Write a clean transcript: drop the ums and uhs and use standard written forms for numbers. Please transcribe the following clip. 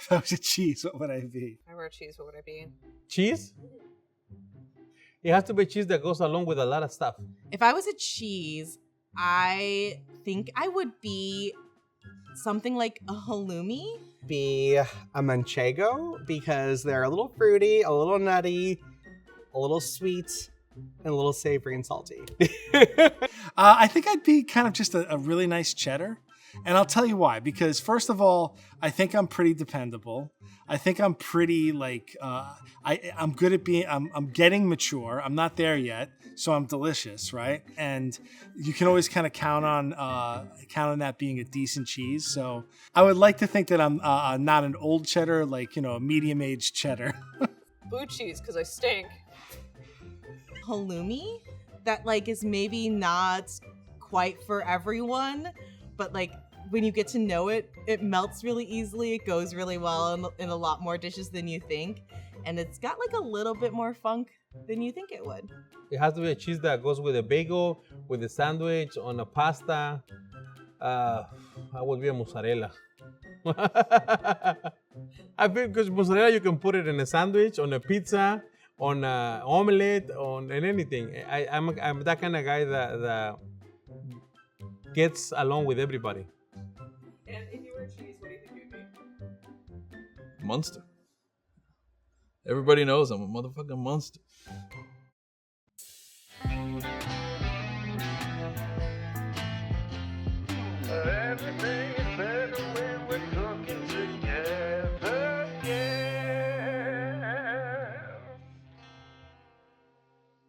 If I was a cheese, what would I be? If I were a cheese, what would I be? Cheese? It has to be cheese that goes along with a lot of stuff. If I was a cheese, I think I would be something like a halloumi. Be a manchego because they're a little fruity, a little nutty, a little sweet, and a little savory and salty. I think I'd be kind of just a really nice cheddar. And I'll tell you why. Because first of all, I think I'm pretty dependable. I think I'm pretty I'm good at being, I'm getting mature. I'm not there yet. So I'm delicious, right? And you can always kind of count on that being a decent cheese. So I would like to think that I'm not an old cheddar, a medium-aged cheddar. Blue cheese, because I stink. Halloumi that is maybe not quite for everyone, but when you get to know it, it melts really easily. It goes really well in a lot more dishes than you think. And it's got a little bit more funk than you think it would. It has to be a cheese that goes with a bagel, with a sandwich, on a pasta. I would be a mozzarella. I think because mozzarella, you can put it in a sandwich, on a pizza, on an omelette, on anything. I'm that kind of guy that gets along with everybody. And if you were a cheese, what do you think you'd be? Monster. Everybody knows I'm a motherfucking monster. Everything